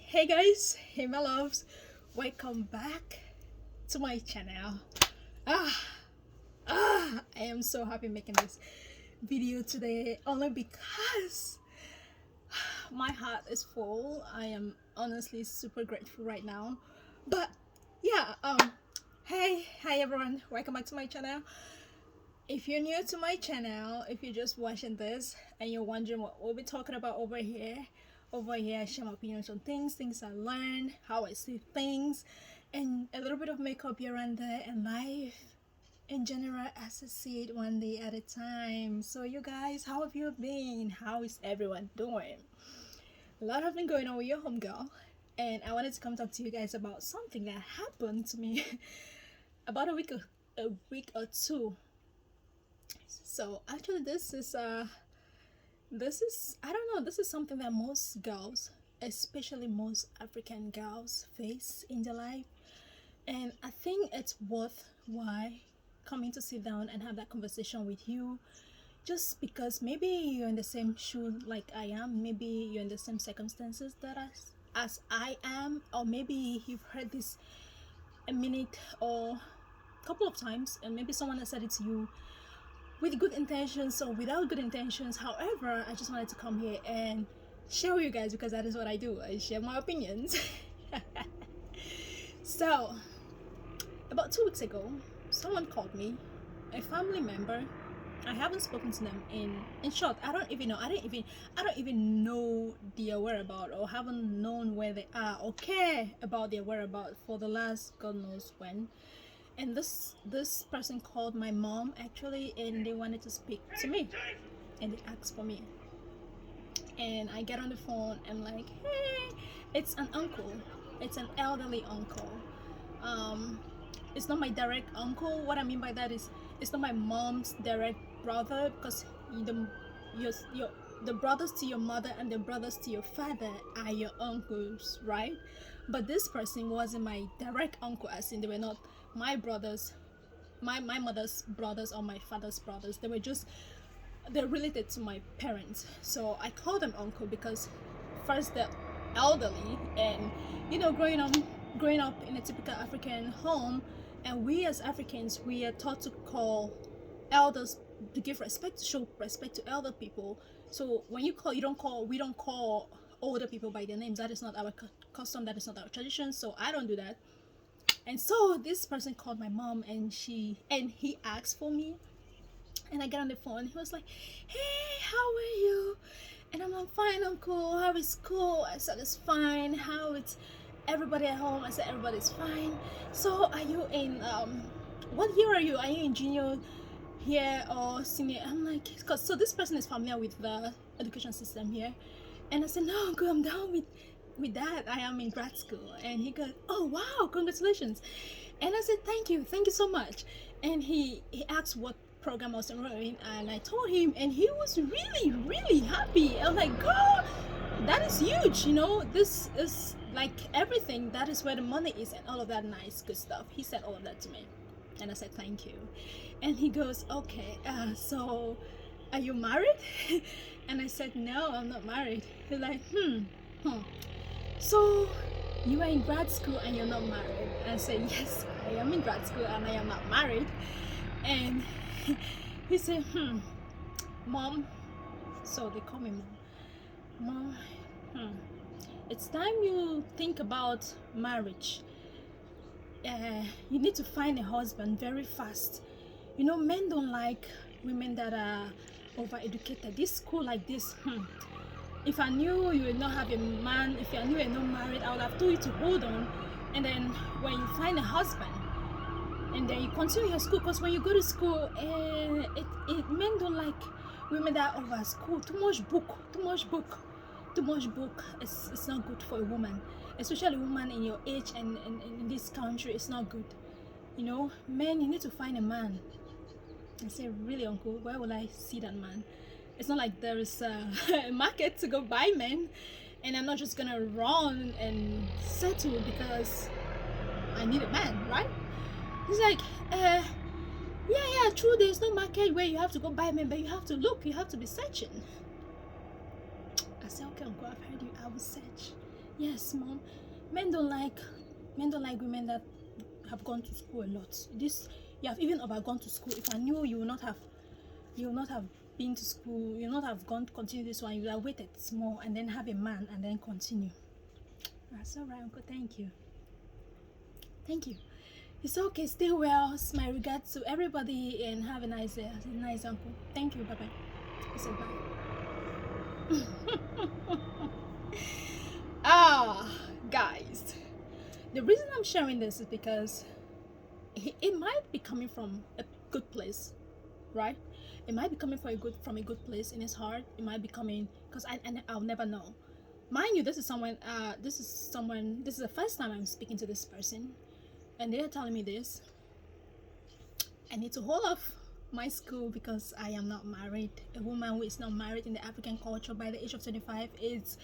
Hey guys, hey my loves, welcome back to my channel. Ah, I am so happy making this video today only because my heart is full. I am honestly super grateful right now. But yeah, hi everyone, welcome back to my channel. If you're new to my channel, if you're just watching this and you're wondering what we'll be talking about over here I share my opinions on things I learn, how I see things, and a little bit of makeup here and there, and life in general as I see it one day at a time. So you guys, how have you been? How is everyone doing? A lot have been going on with your home girl, and I wanted to come talk to you guys about something that happened to me about a week or two. So actually this is I don't know, this is something that most girls, especially most African girls, face in their life, and I think it's worth why coming to sit down and have that conversation with you, just because maybe you're in the same shoe like I am, maybe you're in the same circumstances that as I am, or maybe you've heard this a minute or couple of times, and maybe someone has said it to you with good intentions or without good intentions. However, I just wanted to come here and share with you guys because that is what I do. I share my opinions. So, about 2 weeks ago, someone called me, a family member. I haven't spoken to them in short. I don't even know their whereabouts, or haven't known where they are or care about their whereabouts for the last God knows when. And this person called my mom actually, and they wanted to speak to me, and they asked for me. And I get on the phone and like, hey, it's an uncle, it's an elderly uncle. It's not my direct uncle. What I mean by that is it's not my mom's direct brother, because the brothers to your mother and the brothers to your father are your uncles, right? But this person wasn't my direct uncle, as in they were not my brothers, my mother's brothers or my father's brothers. They're related to my parents. So I call them uncle because first they're elderly, and growing up in a typical African home, and we as Africans, we are taught to call elders, to give respect, to show respect to elder people. So when we don't call older people by their names. That is not our custom, that is not our tradition, so I don't do that. And so this person called my mom, and he asked for me, and I got on the phone. He was like, hey, how are you? And I'm like, fine, uncle. How is school? I said, it's fine. How is everybody at home? I said, everybody's fine. So are you in what year are you? Are you in junior here or senior? I'm like, so this person is familiar with the education system here. And I said, no, uncle, I'm down with that. I am in grad school. And he goes, oh wow, congratulations. And I said, thank you so much. And he asked what program I was enrolling, and I told him, and he was really happy. I was like, girl, that is huge, this is like everything, that is where the money is, and all of that nice good stuff. He said all of that to me, and I said thank you. And he goes, okay, so are you married? And I said, no, I'm not married. He's like, so you are in grad school and you're not married? And I said, yes, I am in grad school and I am not married. And he said, mom, so they call me mom, it's time you think about marriage. You need to find a husband very fast. Men don't like women that are overeducated. This school like this, if I knew you would not have a man, if I knew you're not married, I would have told you to hold on, and then when you find a husband, and then you continue your school, because when you go to school, men don't like women that are over school. Too much book. It's not good for a woman, especially a woman in your age and in this country. It's not good. Men, you need to find a man. I say, really, uncle, where will I see that man? It's not like there is a market to go buy men, and I'm not just gonna run and settle because I need a man, right? He's like, yeah, true, there's no market where you have to go buy men, but you have to look, you have to be searching. I said, okay, uncle, I've heard you, I will search. Yes, mom. Men don't like men don't like women that have gone to school a lot. This you have even overgone to school. If I knew you will not have been to school, you will not have gone to continue this one, you would have waited small and then have a man and then continue. That's alright, uncle. Thank you. Thank you. It's okay, stay well. My regards to everybody and have a nice day. A nice uncle. Thank you, bye bye. I said bye. Guys, the reason I'm sharing this is because it might be coming from a good place, right? It might be coming from a good place in his heart. It might be coming because I'll never know. Mind you, this is the first time I'm speaking to this person, and they're telling me this. I need to hold off my school because I am not married. A woman who is not married in the African culture by the age of 25 is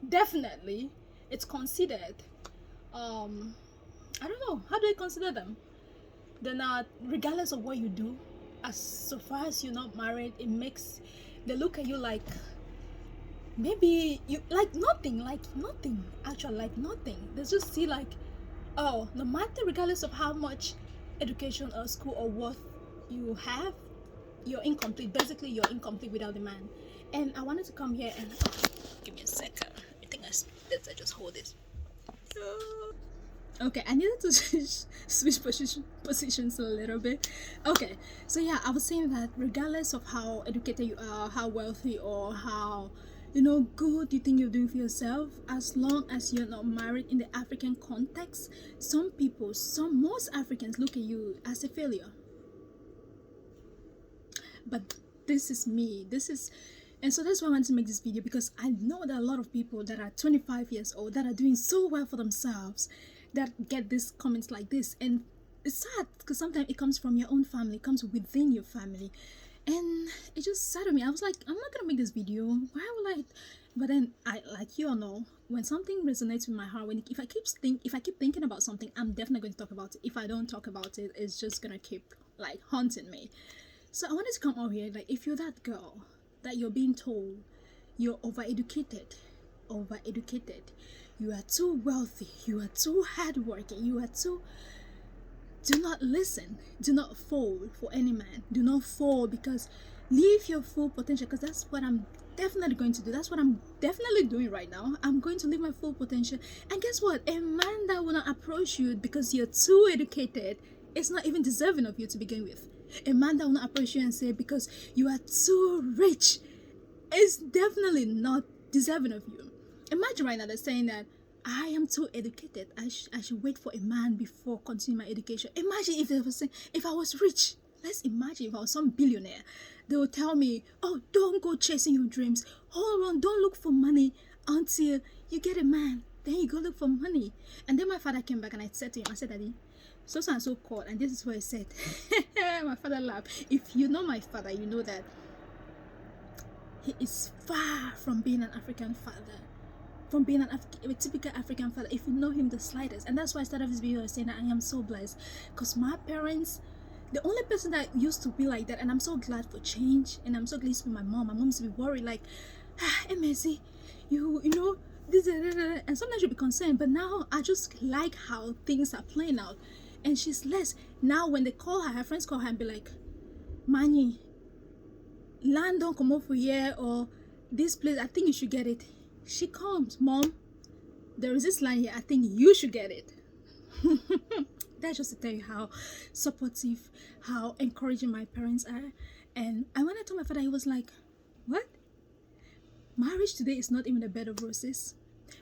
definitely, it's considered, I don't know, how do I consider them? They're not, regardless of what you do, as so far as you're not married, it makes, they look at you like maybe you like nothing, actually, like nothing. They just see like, oh, no matter, regardless of how much education or school or worth you have, you're incomplete. Basically, you're incomplete without the man. And I wanted to come here and give me a second. I think I just hold this. Okay, I needed to switch positions a little bit. Okay, so yeah, I was saying that regardless of how educated you are, how wealthy, or how good you think you're doing for yourself, as long as you're not married in the African context, most Africans look at you as a failure. But this is me. And so that's why I wanted to make this video, because I know that a lot of people that are 25 years old that are doing so well for themselves that get these comments like this, and it's sad because sometimes it comes from your own family, it comes within your family, and it just saddened me. I was like, I'm not gonna make this video. Why would I? But then I, like you all know, when something resonates with my heart, if I keep thinking about something, I'm definitely going to talk about it. If I don't talk about it, it's just gonna keep like haunting me. So I wanted to come out here, like, if you're that girl that you're being told you're overeducated, you are too wealthy, you are too hardworking, do not listen, do not fall for any man, do not fall, because live your full potential, because that's what I'm definitely going to do. That's what I'm definitely doing right now. I'm going to live my full potential. And guess what? A man that will not approach you because you're too educated is not even deserving of you to begin with. A man that will not approach you and say because you are too rich is definitely not deserving of you. Imagine right now they're saying that I am too educated. I should wait for a man before continuing my education. Imagine if they were saying, if I was rich, let's imagine if I was some billionaire, they would tell me, oh, don't go chasing your dreams. Hold on, don't look for money until you get a man. Then you go look for money. And then my father came back and I said to him, I said, Daddy, so and so called, and this is what he said. My father laughed. If you know my father, you know that he is far from being an African father, from being a typical African father, if you know him the slightest. And that's why I started this video saying that I am so blessed, because my parents, the only person that used to be like that, and I'm so glad for change, and I'm so glad to be my mom. My mom used to be worried like, Messi, you know this, and sometimes you'll be concerned, but now I just like how things are playing out. And she's less. Now when they call her friends call her and be like, Mani, land don't come over here, or this place, I think you should get it. She comes, Mom, there is this line here, I think you should get it. That's just to tell you how supportive, how encouraging my parents are. And when I told my father, he was like, what? Marriage today is not even a bed of roses.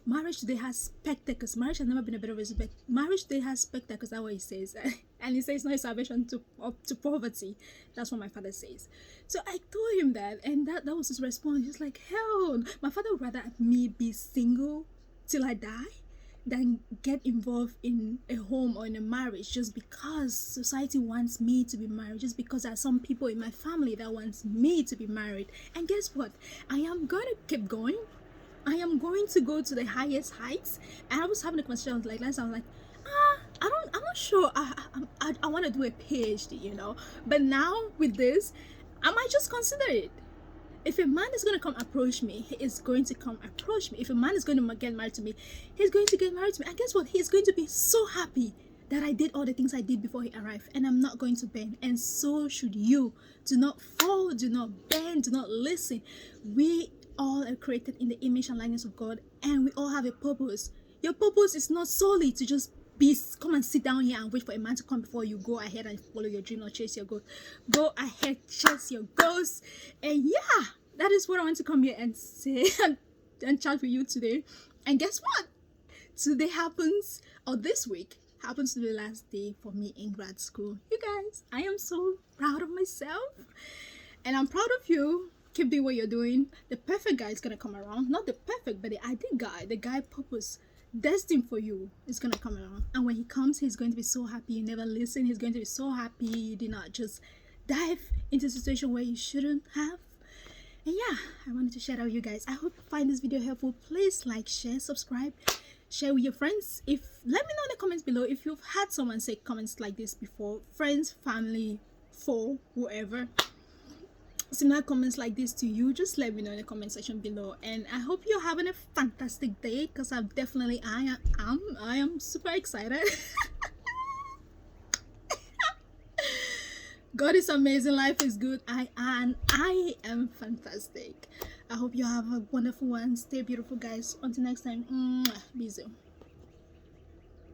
Marriage today has spectacles. Marriage has never been a bed of roses, but marriage today has spectacles. That's what he says. And he says no salvation to poverty. That's what my father says. So I told him that, and that was his response. He's like, hell, my father would rather me be single till I die than get involved in a home or in a marriage just because society wants me to be married, just because there are some people in my family that wants me to be married. And guess what? I am going to keep going. I am going to go to the highest heights. And I was having a conversation like last time, I was like, I'm not sure I want to do a PhD, But now with this, I might just consider it. If a man is going to come approach me, he is going to come approach me. If a man is going to get married to me, he's going to get married to me. And guess what? He's going to be so happy that I did all the things I did before he arrived, and I'm not going to bend. And so should you. Do not fall, do not bend, do not listen. We all are created in the image and likeness of God, and we all have a purpose. Your purpose is not solely to just come and sit down here and wait for a man to come before you go ahead and follow your dream or chase your goals. Go ahead, chase your goals. And yeah, that is what I want to come here and say and chat with you today. And guess what? Today happens, or this week happens to be the last day for me in grad school. You guys, I am so proud of myself, and I'm proud of you. Keep doing what you're doing. The perfect guy is gonna come around. Not the perfect, but the ideal guy, the guy purpose destined for you is gonna come around. And when he comes, he's going to be so happy you never listen. He's going to be so happy you did not just dive into a situation where you shouldn't have. And yeah, I wanted to share that with you guys. I hope you find this video helpful. Please like, share, subscribe, share with your friends. Let me know in the comments below if you've had someone say comments like this before. Friends, family, foe, whoever. Similar comments like this to you, just let me know in the comment section below. And I hope you're having a fantastic day, because I am super excited. God is amazing, life is good, I am fantastic. I hope you have a wonderful one. Stay beautiful, guys. Until next time, be